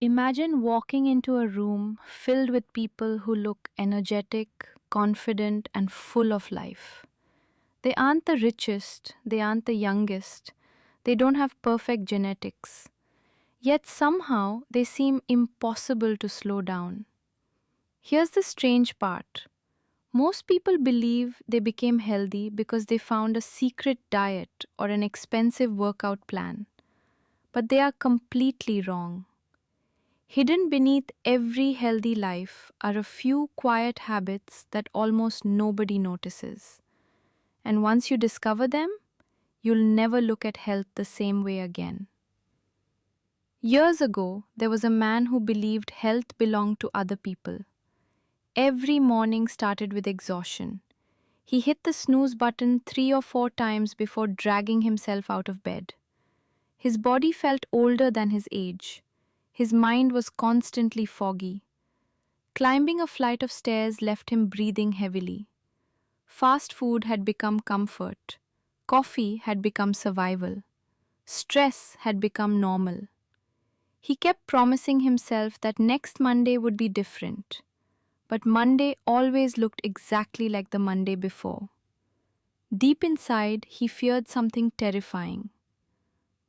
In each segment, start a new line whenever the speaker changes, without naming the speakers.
Imagine walking into a room filled with people who look energetic, confident, and full of life. They aren't the richest, they aren't the youngest, they don't have perfect genetics. Yet somehow they seem impossible to slow down. Here's the strange part: most people believe they became healthy because they found a secret diet or an expensive workout plan. But they are completely wrong. Hidden beneath every healthy life are a few quiet habits that almost nobody notices. And once you discover them, you'll never look at health the same way again. Years ago, there was a man who believed health belonged to other people. Every morning started with exhaustion. He hit the snooze button 3 or 4 times before dragging himself out of bed. His body felt older than his age. His mind was constantly foggy. Climbing a flight of stairs left him breathing heavily. Fast food had become comfort. Coffee had become survival. Stress had become normal. He kept promising himself that next Monday would be different. But Monday always looked exactly like the Monday before. Deep inside, he feared something terrifying.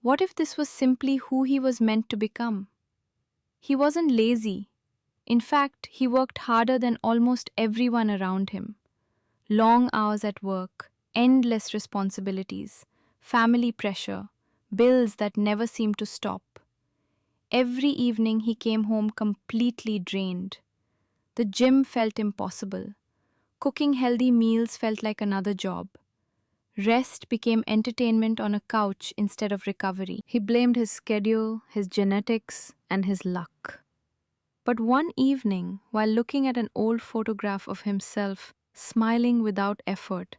What if this was simply who he was meant to become? He wasn't lazy. In fact, he worked harder than almost everyone around him. Long hours at work, endless responsibilities, family pressure, bills that never seemed to stop. Every evening he came home completely drained. The gym felt impossible. Cooking healthy meals felt like another job. Rest became entertainment on a couch instead of recovery. He blamed his schedule, his genetics, and his luck. But one evening, while looking at an old photograph of himself smiling without effort,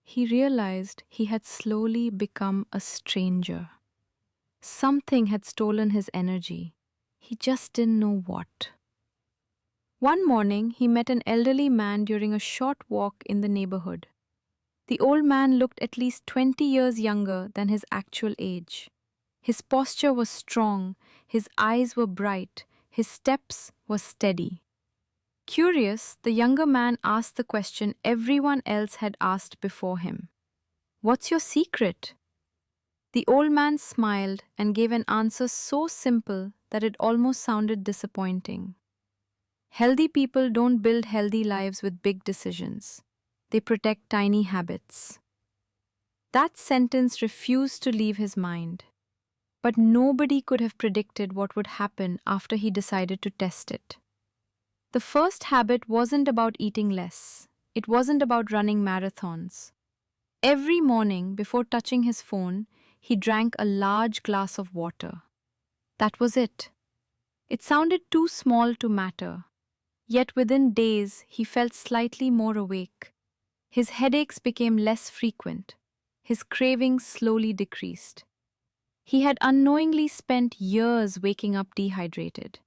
he realized he had slowly become a stranger. Something had stolen his energy. He just didn't know what. One morning, he met an elderly man during a short walk in the neighborhood. The old man looked at least 20 years younger than his actual age. His posture was strong, his eyes were bright, his steps were steady. Curious, the younger man asked the question everyone else had asked before him. "What's your secret?" The old man smiled and gave an answer so simple that it almost sounded disappointing. Healthy people don't build healthy lives with big decisions. They protect tiny habits. That sentence refused to leave his mind. But nobody could have predicted what would happen after he decided to test it. The first habit wasn't about eating less. It wasn't about running marathons. Every morning, before touching his phone, he drank a large glass of water. That was it. It sounded too small to matter. Yet within days, he felt slightly more awake. His headaches became less frequent. His cravings slowly decreased. He had unknowingly spent years waking up dehydrated.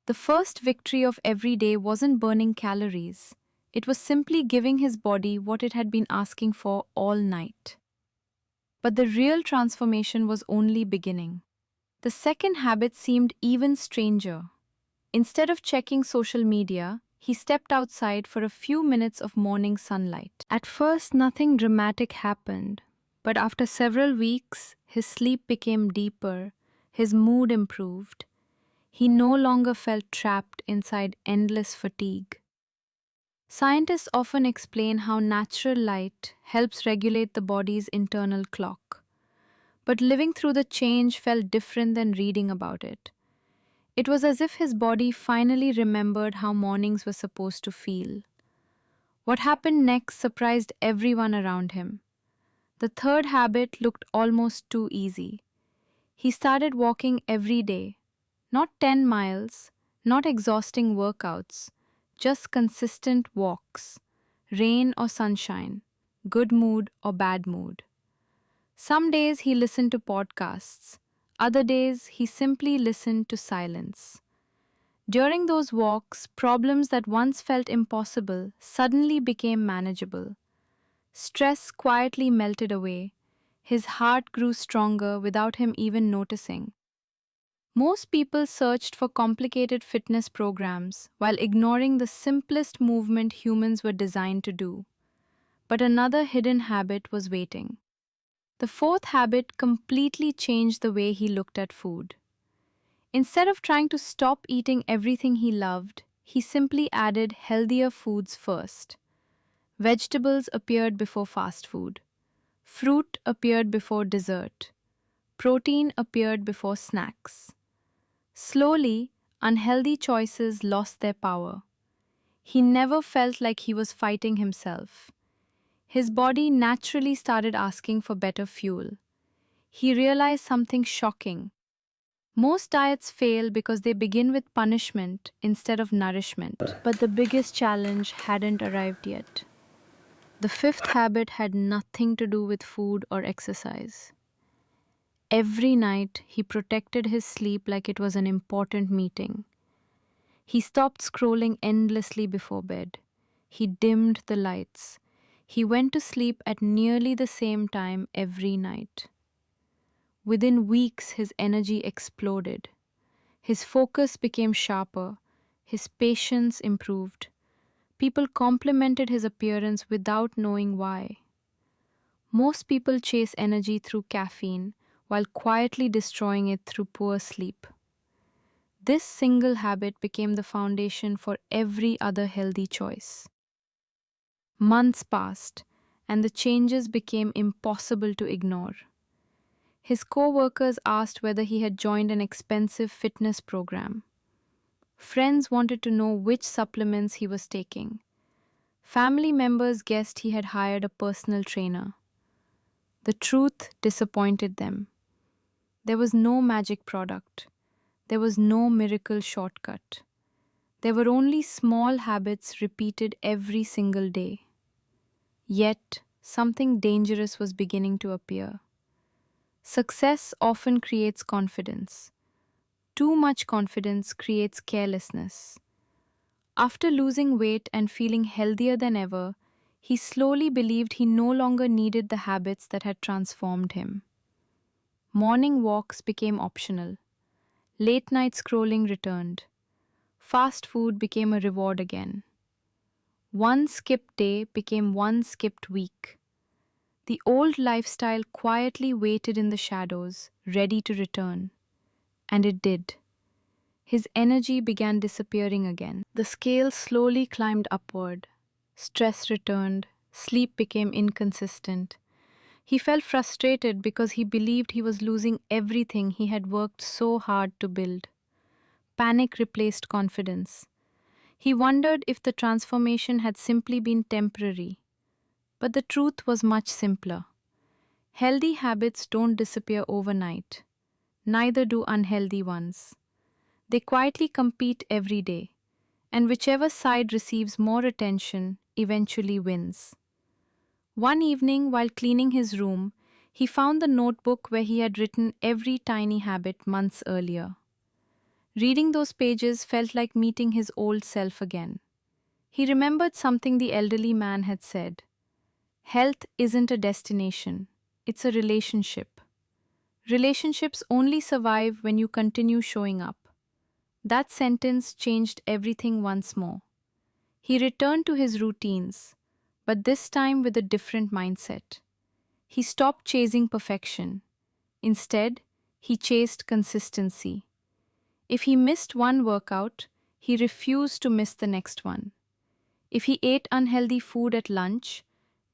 The first victory of every day wasn't burning calories. It was simply giving his body what it had been asking for all night. But the real transformation was only beginning. The second habit seemed even stranger. Instead of checking social media, he stepped outside for a few minutes of morning sunlight. At first, nothing dramatic happened, but after several weeks, his sleep became deeper, his mood improved. He no longer felt trapped inside endless fatigue. Scientists often explain how natural light helps regulate the body's internal clock. But living through the change felt different than reading about it. It was as if his body finally remembered how mornings were supposed to feel. What happened next surprised everyone around him. The third habit looked almost too easy. He started walking every day. Not 10 miles, not exhausting workouts, just consistent walks, rain or sunshine, good mood or bad mood. Some days he listened to podcasts, other days he simply listened to silence. During those walks, problems that once felt impossible suddenly became manageable. Stress quietly melted away. His heart grew stronger without him even noticing. Most people searched for complicated fitness programs while ignoring the simplest movement humans were designed to do. But another hidden habit was waiting. The fourth habit completely changed the way he looked at food. Instead of trying to stop eating everything he loved, he simply added healthier foods first. Vegetables appeared before fast food. Fruit appeared before dessert. Protein appeared before snacks. Slowly, unhealthy choices lost their power. He never felt like he was fighting himself. His body naturally started asking for better fuel. He realized something shocking. Most diets fail because they begin with punishment instead of nourishment. But the biggest challenge hadn't arrived yet. The fifth habit had nothing to do with food or exercise. Every night, he protected his sleep like it was an important meeting. He stopped scrolling endlessly before bed. He dimmed the lights. He went to sleep at nearly the same time every night. Within weeks, his energy exploded. His focus became sharper. His patience improved. People complimented his appearance without knowing why. Most people chase energy through caffeine while quietly destroying it through poor sleep. This single habit became the foundation for every other healthy choice. Months passed, and the changes became impossible to ignore. His co-workers asked whether he had joined an expensive fitness program. Friends wanted to know which supplements he was taking. Family members guessed he had hired a personal trainer. The truth disappointed them. There was no magic product. There was no miracle shortcut. There were only small habits repeated every single day. Yet, something dangerous was beginning to appear. Success often creates confidence. Too much confidence creates carelessness. After losing weight and feeling healthier than ever, he slowly believed he no longer needed the habits that had transformed him. Morning walks became optional. Late night scrolling returned. Fast food became a reward again. One skipped day became one skipped week. The old lifestyle quietly waited in the shadows, ready to return. And it did. His energy began disappearing again. The scale slowly climbed upward. Stress returned. Sleep became inconsistent. He felt frustrated because he believed he was losing everything he had worked so hard to build. Panic replaced confidence. He wondered if the transformation had simply been temporary. But the truth was much simpler. Healthy habits don't disappear overnight. Neither do unhealthy ones. They quietly compete every day, and whichever side receives more attention eventually wins. One evening, while cleaning his room, he found the notebook where he had written every tiny habit months earlier. Reading those pages felt like meeting his old self again. He remembered something the elderly man had said. Health isn't a destination, it's a relationship. Relationships only survive when you continue showing up. That sentence changed everything once more. He returned to his routines, but this time with a different mindset. He stopped chasing perfection. Instead, he chased consistency. If he missed one workout, he refused to miss the next one. If he ate unhealthy food at lunch,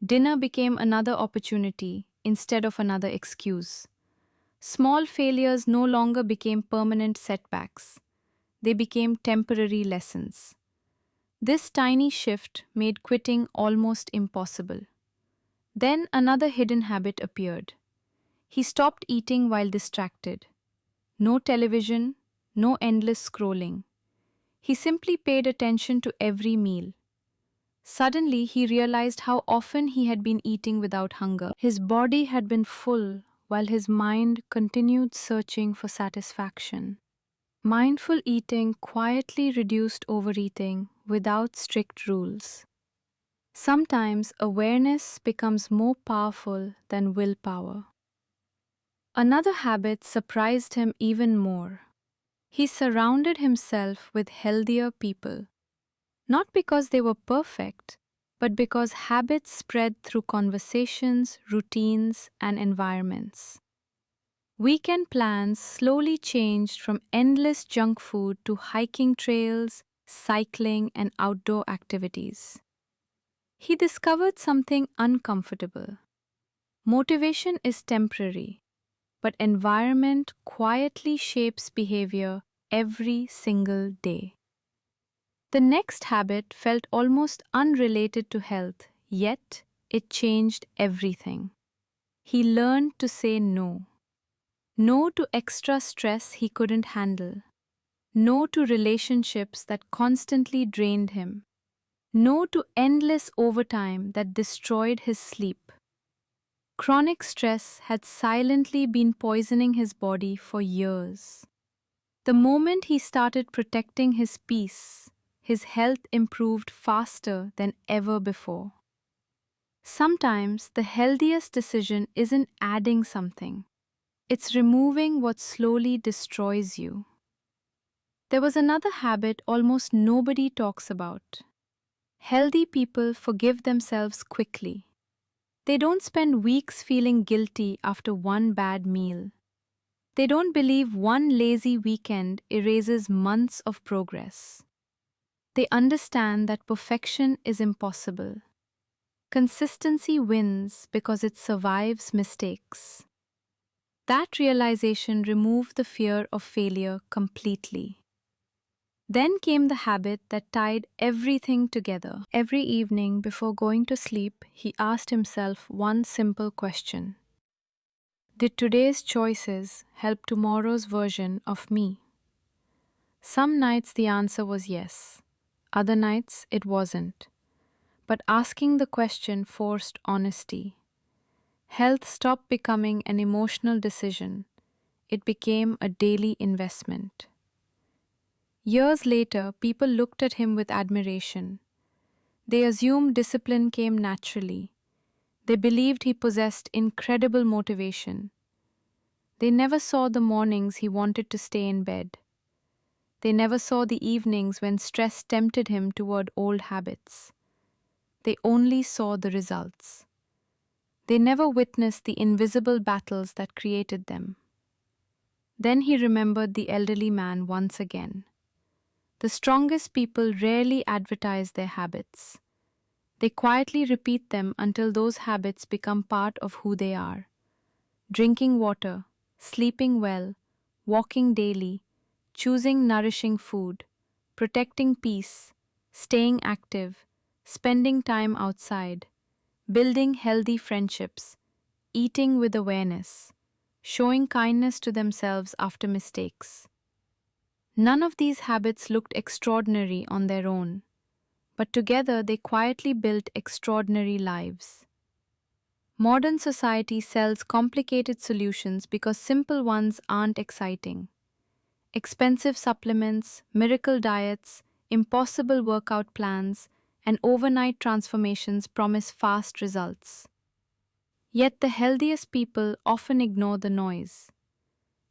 dinner became another opportunity instead of another excuse. Small failures no longer became permanent setbacks. They became temporary lessons. This tiny shift made quitting almost impossible. Then another hidden habit appeared. He stopped eating while distracted. No television, no endless scrolling. He simply paid attention to every meal. Suddenly, he realized how often he had been eating without hunger. His body had been full, while his mind continued searching for satisfaction. Mindful eating quietly reduced overeating without strict rules. Sometimes awareness becomes more powerful than willpower. Another habit surprised him even more. He surrounded himself with healthier people, not because they were perfect, but because habits spread through conversations, routines, and environments. Weekend plans slowly changed from endless junk food to hiking trails, cycling, and outdoor activities. He discovered something uncomfortable. Motivation is temporary, but environment quietly shapes behavior every single day. The next habit felt almost unrelated to health, yet it changed everything. He learned to say no. No to extra stress he couldn't handle. No to relationships that constantly drained him. No to endless overtime that destroyed his sleep. Chronic stress had silently been poisoning his body for years. The moment he started protecting his peace, his health improved faster than ever before. Sometimes the healthiest decision isn't adding something, it's removing what slowly destroys you. There was another habit almost nobody talks about. Healthy people forgive themselves quickly. They don't spend weeks feeling guilty after one bad meal. They don't believe one lazy weekend erases months of progress. They understand that perfection is impossible. Consistency wins because it survives mistakes. That realization removed the fear of failure completely. Then came the habit that tied everything together. Every evening before going to sleep, he asked himself one simple question: did today's choices help tomorrow's version of me? Some nights the answer was yes, other nights it wasn't. But asking the question forced honesty. Health stopped becoming an emotional decision, it became a daily investment. Years later, people looked at him with admiration. They assumed discipline came naturally. They believed he possessed incredible motivation. They never saw the mornings he wanted to stay in bed. They never saw the evenings when stress tempted him toward old habits. They only saw the results. They never witnessed the invisible battles that created them. Then he remembered the elderly man once again. The strongest people rarely advertise their habits. They quietly repeat them until those habits become part of who they are. Drinking water, sleeping well, walking daily, choosing nourishing food, protecting peace, staying active, spending time outside, building healthy friendships, eating with awareness, showing kindness to themselves after mistakes. None of these habits looked extraordinary on their own, but together they quietly built extraordinary lives. Modern society sells complicated solutions because simple ones aren't exciting. Expensive supplements, miracle diets, impossible workout plans, and overnight transformations promise fast results. Yet the healthiest people often ignore the noise.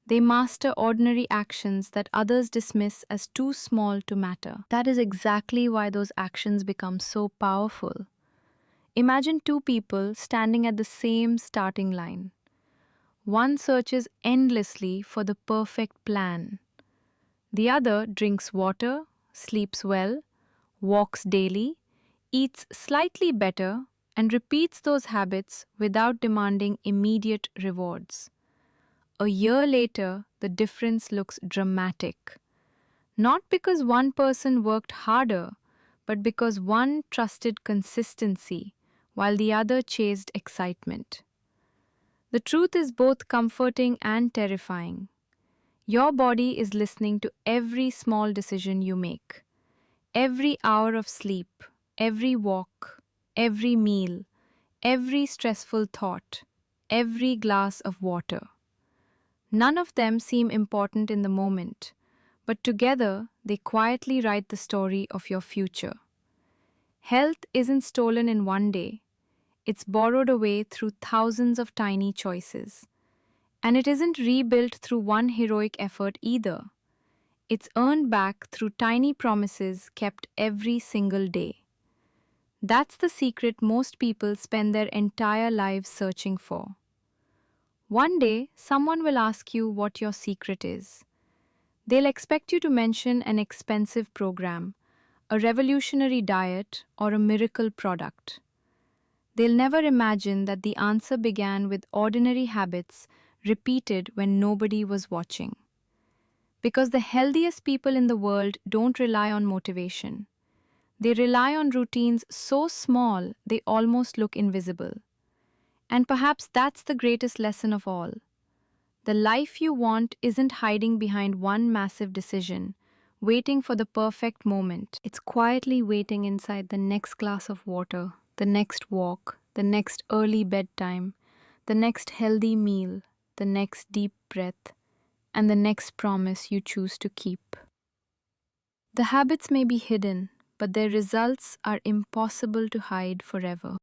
They master ordinary actions that others dismiss as too small to matter. That is exactly why those actions become so powerful. Imagine two people standing at the same starting line. One searches endlessly for the perfect plan. The other drinks water, sleeps well, walks daily, eats slightly better, and repeats those habits without demanding immediate rewards. A year later, the difference looks dramatic. Not because one person worked harder, but because one trusted consistency while the other chased excitement. The truth is both comforting and terrifying. Your body is listening to every small decision you make. Every hour of sleep, every walk, every meal, every stressful thought, every glass of water. None of them seem important in the moment, but together they quietly write the story of your future. Health isn't stolen in one day, it's borrowed away through thousands of tiny choices. And it isn't rebuilt through one heroic effort either. It's earned back through tiny promises kept every single day. That's the secret most people spend their entire lives searching for. One day, someone will ask you what your secret is. They'll expect you to mention an expensive program, a revolutionary diet, or a miracle product. They'll never imagine that the answer began with ordinary habits repeated when nobody was watching. Because the healthiest people in the world don't rely on motivation. They rely on routines so small they almost look invisible. And perhaps that's the greatest lesson of all. The life you want isn't hiding behind one massive decision, waiting for the perfect moment. It's quietly waiting inside the next glass of water, the next walk, the next early bedtime, the next healthy meal, the next deep breath, and the next promise you choose to keep. The habits may be hidden, but their results are impossible to hide forever.